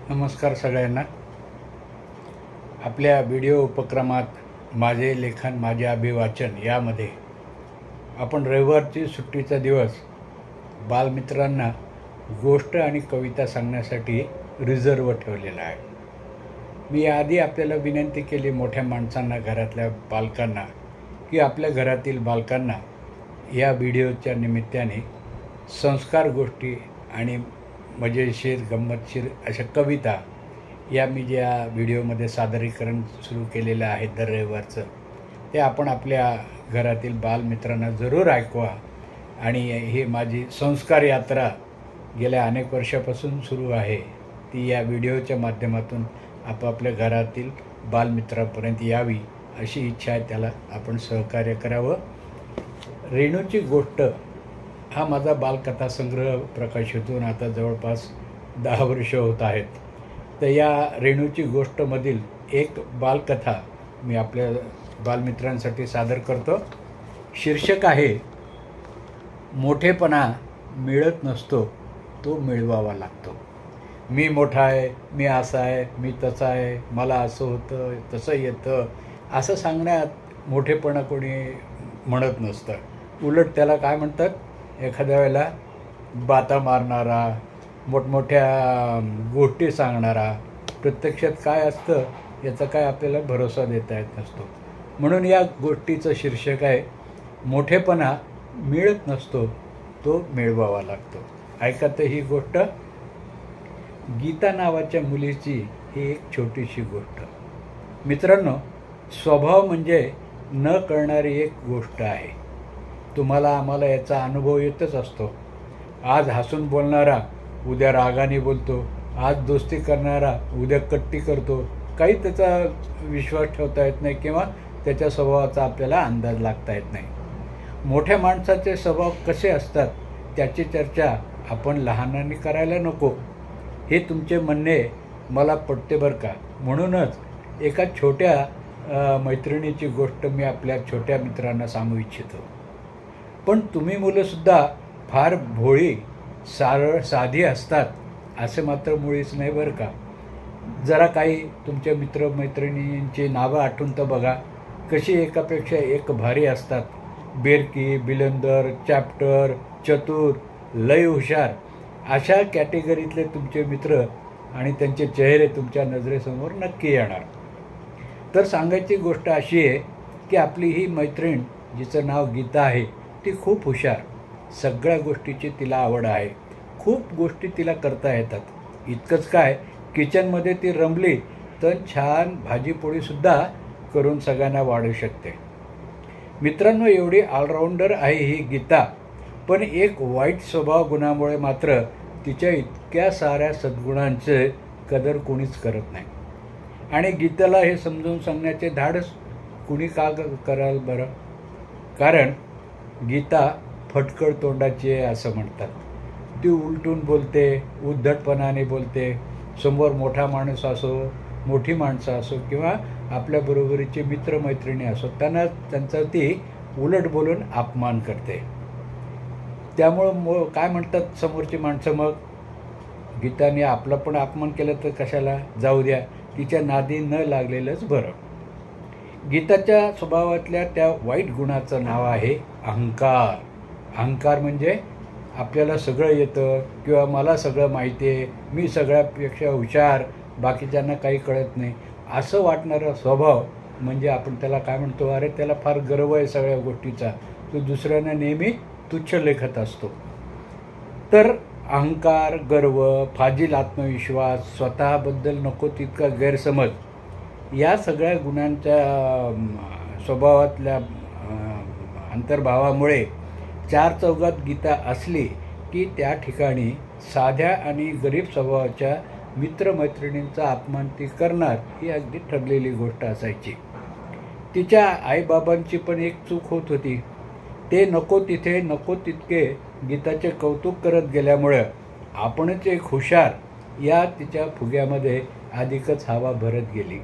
नमस्कार सगळ्यांना. आपल्या व्हिडिओ उपक्रमात माझे लेखन माझे अभिवाचन यामध्ये आपण रविवारची सुट्टीचा दिवस बालमित्रांना गोष्ट आणि कविता सांगण्यासाठी रिझर्व ठेवलेला आहे. मी याआधी आपल्याला विनंती केली मोठ्या माणसांना, घरातल्या बालकांना, की आपल्या घरातील बालकांना या व्हिडिओच्या निमित्ताने संस्कार गोष्टी आणि मजेशीर गंमतशीर अशा कविता या मी ज्या व्हिडिओमध्ये सादरीकरण सुरू केलेलं आहे दर रविवारचं, ते आपण आपल्या घरातील बालमित्रांना जरूर ऐकवा. आणि ही माझी संस्कार यात्रा गेल्या अनेक वर्षापासून सुरू आहे, ती या व्हिडिओच्या माध्यमातून आपापल्या घरातील बालमित्रांपर्यंत यावी अशी इच्छा आहे. त्याला आपण सहकार्य करावं. रेणूची गोष्ट हा माझा बालकथा संग्रह प्रकाशित होऊन आता जवळपास 10 वर्ष होत आहेत. तर या रेणूची गोष्टमधील एक बालकथा मी आपल्या बालमित्रांसाठी सादर करतो. शीर्षक आहे, मोठेपणा मिळत नसतो, तो मिळवावा लागतो. मी मोठा आहे, मी असा आहे, मी तसा आहे, मला असं होतं, तसं येतं, असं सांगण्यात मोठेपणा कोणी म्हणत नसतं. उलट त्याला काय म्हणतात, एखाद्या वेळेला बाता मारणारा, मोठमोठ्या गोष्टी सांगणारा, प्रत्यक्षात काय असतं याचा काय आपल्याला भरोसा देता येत नसतो. म्हणून या गोष्टीचं शीर्षक आहे, मोठेपणा मिळत नसतो, तो मिळवावा लागतो. ऐका तर ही गोष्ट. गीता नावाच्या मुलीची ही एक छोटीशी गोष्ट. मित्रांनो, स्वभाव म्हणजे न कळणारी एक गोष्ट आहे. तुम्हाला आम्हाला याचा अनुभव येतच असतो. आज हसून बोलणारा उद्या रागाने बोलतो, आज दोस्ती करणारा उद्या कट्टी करतो. काही त्याचा विश्वास ठेवता येत नाही किंवा त्याच्या स्वभावाचा आपल्याला अंदाज लागता येत नाही. मोठ्या माणसाचे स्वभाव कसे असतात त्याची चर्चा आपण लहानांनी करायला नको, हे तुमचे म्हणणे मला पटते बरं का. म्हणूनच एका छोट्या मैत्रिणीची गोष्ट मी आपल्या छोट्या मित्रांना सांगू इच्छितो. पण तुम्ही मुलंसुद्धा फार भोळी, सरळ, साधी असतात असे मात्र मुळीच नाही बरं का. जरा काही तुमच्या मित्रमैत्रिणींची नावं आठवून तर बघा, कशी एकापेक्षा एक भारी असतात. बेरकी, बिलंदर, चॅप्टर, चतुर, लय हुशार अशा कॅटेगरीतले तुमचे मित्र आणि त्यांचे चेहरे तुमच्या नजरेसमोर नक्की येणार. तर सांगायची गोष्ट अशी आहे की आपली ही मैत्रीण, जिचं नाव गीता आहे, ती खूप हुशार. सगळ्या गोष्टीची तिला आवड आहे. खूप गोष्टी तिला करता येतात. इतकंच काय, किचनमध्ये ती रमली तर छान भाजीपोळीसुद्धा करून सगळ्यांना वाढू शकते. मित्रांनो, एवढी ऑलराऊंडर आहे ही गीता. पण एक वाईट स्वभाव गुणामुळे मात्र तिच्या इतक्या साऱ्या सद्गुणांचे कदर कोणीच करत नाही. आणि गीताला हे समजून सांगण्याचे धाडस कुणी का कराल बरं? कारण गीता फटकळ तोंडाची आहे असं म्हणतात. ती उलटून बोलते, उद्धटपणाने बोलते. समोर मोठा माणूस असो, मोठी माणसं असो किंवा आपल्या बरोबरीचे मित्रमैत्रिणी असो, त्यांचा ती उलट बोलून अपमान करते. त्यामुळं काय म्हणतात समोरची माणसं, मग गीताने आपला पण अपमान केला तर कशाला, जाऊ द्या, तिच्या नादी न लागलेलंच बरं. गीताच्या स्वभावातल्या त्या वाईट गुणाचं नाव आहे अहंकार. अहंकार म्हणजे आपल्याला सगळं येतं किंवा मला सगळं माहिती आहे, मी सगळ्यापेक्षा हुशार, बाकीच्यांना काही कळत नाही, असं वाटणारा स्वभाव म्हणजे आपण त्याला काय म्हणतो, अरे त्याला फार गर्व आहे सगळ्या गोष्टीचा, तो दुसऱ्यांना नेहमी तुच्छ लेखत असतो. तर अहंकार, गर्व, फाजील आत्मविश्वास, स्वतःबद्दल नको तितका गैरसमज, या सगळ्या गुणांच्या स्वभावातल्या अंतर्भावामुळे चार चौघात गीता असली की त्या ठिकाणी साध्या आणि गरीब स्वभावाच्या मित्रमैत्रिणींचा अपमान ती करणार ही अगदी ठरलेली गोष्ट असायची. तिच्या आईबाबांची पण एक चूक होत होती. ते नको तिथे नको तितके गीताचे कौतुक करत गेल्यामुळं आपणच एक हुशार या तिच्या फुग्यामध्ये अधिकच हवा भरत गेली.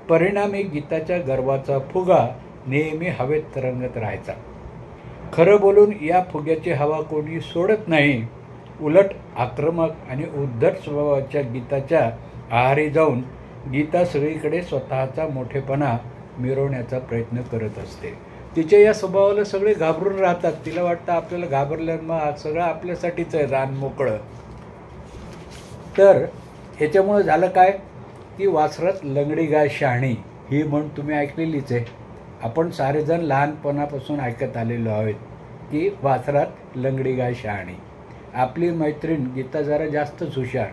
परिणामी गीताच्या गर्वाचा फुगा नेहमी हवेत तरंगत राहायचा. खरं बोलून या फुग्याची हवा कोणी सोडत नाही. उलट आक्रमक आणि उद्धट स्वभावाच्या गीताच्या आहारी जाऊन गीता सगळीकडे स्वतःचा मोठेपणा मिरवण्याचा प्रयत्न करत असते. तिच्या या स्वभावाला सगळे घाबरून राहतात. तिला वाटतं आपल्याला घाबरलं मग सगळं आपल्यासाठीच आहे, रान मोकळं. तर ह्याच्यामुळं झालं काय की वासरात लंगडी गाय शहाणी ही म्हण तुम्ही ऐकलेलीच आहे. आपण सारेजण लहानपणापासून ऐकत आलेलो आहोत की वासरात लंगडी गाय शहाणी. आपली मैत्रीण गीता जरा जास्तच हुशार.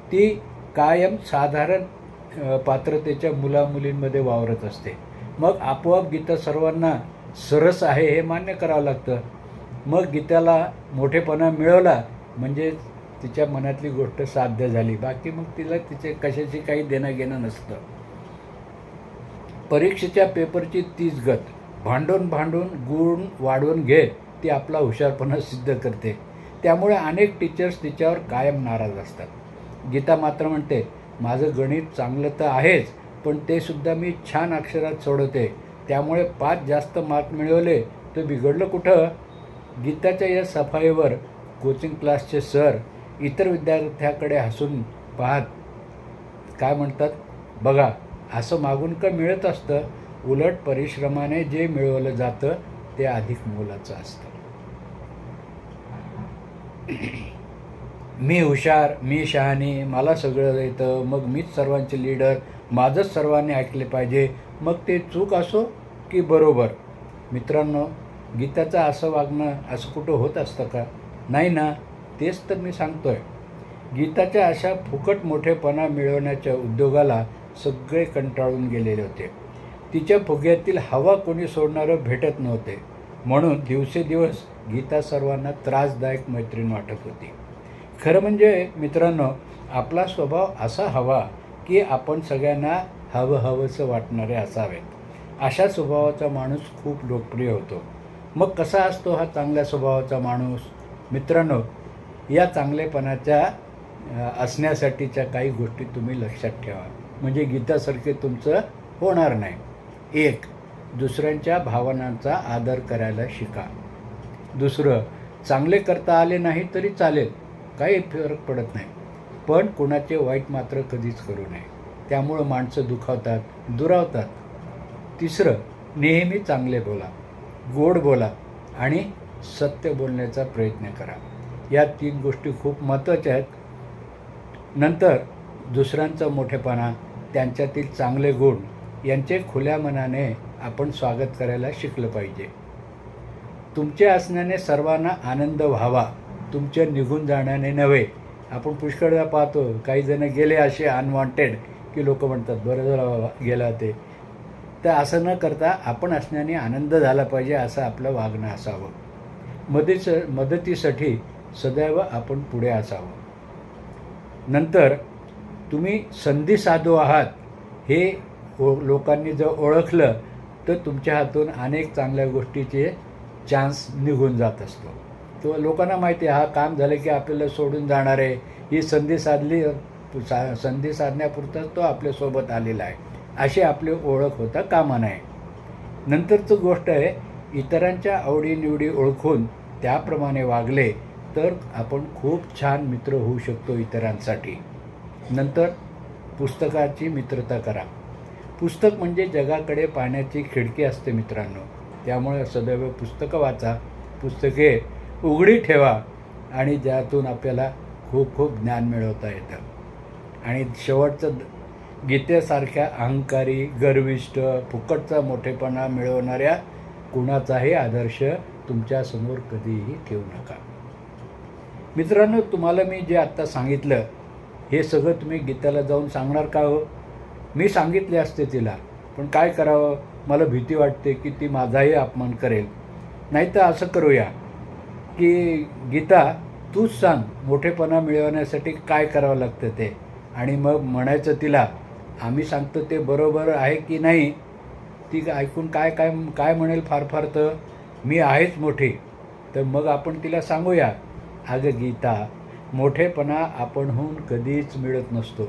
ती कायम साधारण पात्रतेच्या मुलामुलींमध्ये वावरत असते. मग आपोआप गीता सर्वांना सरस आहे हे मान्य करावं लागतं. मग गीताला मोठेपणा मिळवला म्हणजे तिच्या मनातली गोष्ट साध्य झाली. बाकी मग तिला तिचे कशाची काही देणं घेणं नसतं. परीक्षेच्या पेपरची तीच गत. भांडून भांडून गुण वाढवून घेत ती आपला हुशारपणा सिद्ध करते. त्यामुळे अनेक टीचर्स तिच्यावर कायम नाराज असतात. गीता मात्र म्हणते, माझं गणित चांगलं तर आहेच, पण ते सुद्धा मी छान अक्षरात सोडवते. त्यामुळे 5 जास्त मार्क मिळवले तर बिघडलं कुठं? गीताच्या या सफाईवर कोचिंग क्लासचे सर इतर विद्यार्थ्याकडे हसून पाहत काय म्हणतात, बघा असं मागून का मिळत असतं. उलट परिश्रमाने जे मिळवलं जातं ते अधिक मोलाचं असतं. मी हुशार, मी शहाणी, मला सगळं येतं, मग मीच सर्वांचे लीडर, माझंच सर्वांनी ऐकले पाहिजे, मग ते चूक असो की बरोबर. मित्रांनो, गीताचं असं वागणं असं कुठं होत असतं का? नाही ना. तेच तर मी सांगतोय. गीताच्या अशा फुकट मोठेपणा मिळवण्याच्या उद्योगाला सगळे कंटाळून गेलेले होते. तिच्या फुग्यातील हवा कोणी सोडणारं भेटत नव्हते. म्हणून दिवसेदिवस गीता सर्वांना त्रासदायक मैत्रीण वाटत होती. खरं म्हणजे मित्रांनो, आपला स्वभाव असा हवा की आपण सगळ्यांना हवंसं वाटणारे असावेत. अशा स्वभावाचा माणूस खूप लोकप्रिय होतो. मग कसा असतो हा चांगल्या स्वभावाचा माणूस? मित्रांनो, या चांगलेपणाच्या असण्यासाठीच्या काही गोष्टी तुम्ही लक्षात ठेवा, म्हणजे गीतासारखे तुमचं होणार नाही. 1. दुसऱ्यांच्या भावनांचा आदर करायला शिका. 2. चांगले करता आले नाही तरी चालेल, काही फरक पडत नाही, पण कुणाचे वाईट मात्र कधीच करू नये. त्यामुळं माणसं दुखावतात, दुरावतात. 3. नेहमी चांगले बोला, गोड बोला आणि सत्य बोलण्याचा प्रयत्न करा. या 3 गोष्टी खूप महत्त्वाच्या आहेत. नंतर दुसऱ्यांचा मोठेपणा, त्यांच्यातील चांगले गुण यांचे खुल्या मनाने आपण स्वागत करायला शिकलं पाहिजे. तुमच्या असण्याने सर्वांना आनंद व्हावा, तुमच्या निघून जाण्याने नव्हे. आपण पुष्कळदा पाहतो काही जण गेले असे अनवॉन्टेड की लोक म्हणतात बरं झालं बाबा गेला ते. तर असं न करता आपण असण्याने आनंद झाला पाहिजे असं आपलं वागणं असावं. मदतीसाठी सदैव आपण पुढे असावं. नंतर तुम्ही संधी साधू आहात हे लोकांनी जर ओळखलं तर तुमच्या हातून अनेक चांगल्या गोष्टीचे चान्स निघून जात असतो. तो लोकांना माहिती आहे हा काम झालं की आपल्याला सोडून जाणार आहे, ही संधी साधण्यापुरताच तो आपल्यासोबत आलेला आहे, अशी आपली ओळख होता कामा नये. नंतरचं गोष्ट आहे, इतरांच्या आवडीनिवडी ओळखून त्याप्रमाणे वागले तर आपण खूप छान मित्र होऊ शकतो इतरांसाठी. नंतर पुस्तकाची मित्रता करा. पुस्तक म्हणजे जगाकडे पाहण्याची खिडकी असते मित्रांनो. त्यामुळे सदैव पुस्तकं वाचा, पुस्तके उघडी ठेवा आणि ज्यातून आपल्याला खूप खूप ज्ञान मिळवता येतं. आणि शेवटचं, गीतेसारख्या अहंकारी, गर्विष्ठ, फुकटचा मोठेपणा मिळवणाऱ्या कुणाचाही आदर्श तुमच्यासमोर कधीही ठेवू नका. मित्रांनो, तुम्हाला मी जे आत्ता सांगितलं हे सगळं तुम्ही गीताला जाऊन सांगणार का हो? मी सांगितले असते तिला, पण काय करावं, मला भीती वाटते की ती माझाही अपमान करेल. नाही तर असं करूया की गीता तूच सांग मोठेपणा मिळवण्यासाठी काय करावं लागतं ते, आणि मग म्हणायचं तिला आम्ही सांगतो ते बरोबर आहे की नाही. ती ऐकून काय म्हणेल, फार तर मी आहेच मोठी. तर मग आपण तिला सांगूया, अगं गीता, मोठेपणा आपणहून कधीच मिळत नसतो.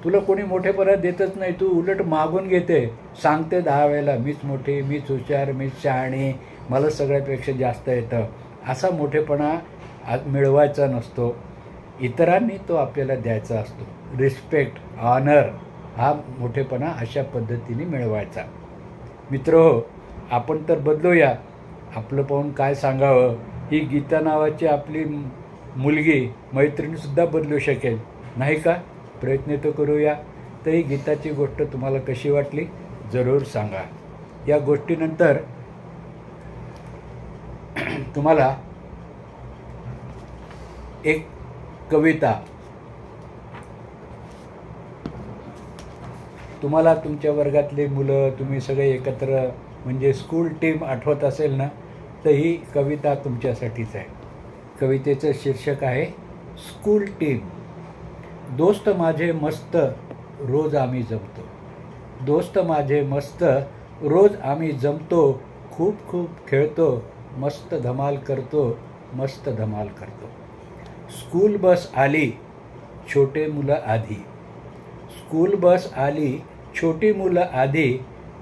तुला कोणी मोठेपणा देतच नाही, तू उलट मागून घेते, सांगते 10 वेळेला मीच मोठी, मीच हुशार, मीच शहाणी, मला सगळ्यापेक्षा जास्त येतं. असा मोठेपणा आज मिळवायचा नसतो, इतरांनी तो आपल्याला द्यायचा असतो. रिस्पेक्ट, ऑनर हा मोठेपणा अशा पद्धतीने मिळवायचा. मित्रहो, आपण तर बदलूया. आपलं पाहून काय सांगावं, ही गीता नावाची आपली मुलगी मैत्रिणीसुद्धा बदलू शकेल, नाही का? प्रयत्न तर करूया. तर ही गीताची गोष्ट तुम्हाला कशी वाटली जरूर सांगा. या गोष्टीनंतर तुम्हाला एक कविता, तुम्हाला तुमच्या वर्गातले मुलं तुम्ही सगळे एकत्र म्हणजे स्कूल टीम आठवत असेल ना, तर ही कविता तुमच्यासाठीच आहे. कवितेचं शीर्षक आहे स्कूल टीम. दोस्त माझे मस्त रोज आम्ही जमतो, दोस्त माझे मस्त रोज आम्ही जमतो, खूप खूप खेळतो, मस्त धमाल करतो, मस्त धमाल करतो. स्कूल बस आली छोटे मुलं आधी, स्कूल बस आली छोटी मुलं आधी,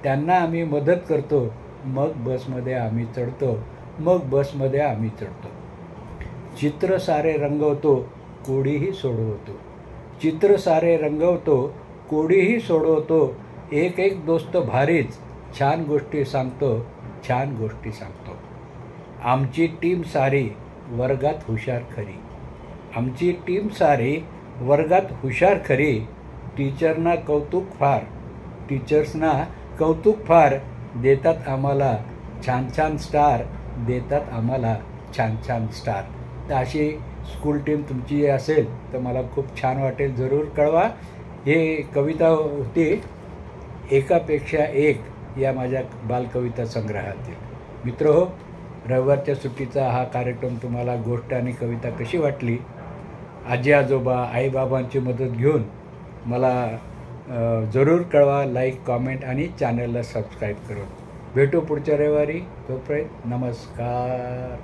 त्यांना आम्ही मदत करतो, मग बसमध्ये आम्ही चढतो, मग बसमध्ये आम्ही चढतो. चित्र सारे रंगवतो, कोडीही सोडवतो, चित्र सारे रंगवतो, कोडीही सोडवतो, एक एक दोस्त भारीच, छान गोष्टी सांगतो, छान गोष्टी सांगतो. आमची टीम सारी वर्गात हुशार खरी, आमची टीम सारी वर्गात हुशार खरी, टीचरना कौतुक फार, टीचर्सना कौतुक फार, देतात आम्हाला छान छान स्टार, देतात आम्हाला छान छान स्टार. तर अशी स्कूल टीम तुमची असेल तर मला खूप छान वाटेल, जरूर कळवा. हे कविता होती एकापेक्षा एक या माझ्या बालकविता संग्रहातील. मित्रहो, रविवारच्या सुट्टीचा हा कार्यक्रम तुम्हाला गोष्ट आणि कविता कशी वाटली, आजी आजोबा आईबाबांची मदत घेऊन मला जरूर कळवा. लाईक, कॉमेंट आणि चॅनलला सबस्क्राईब करून. भेटू पुढच्या रविवारी. तोपर्यंत नमस्कार.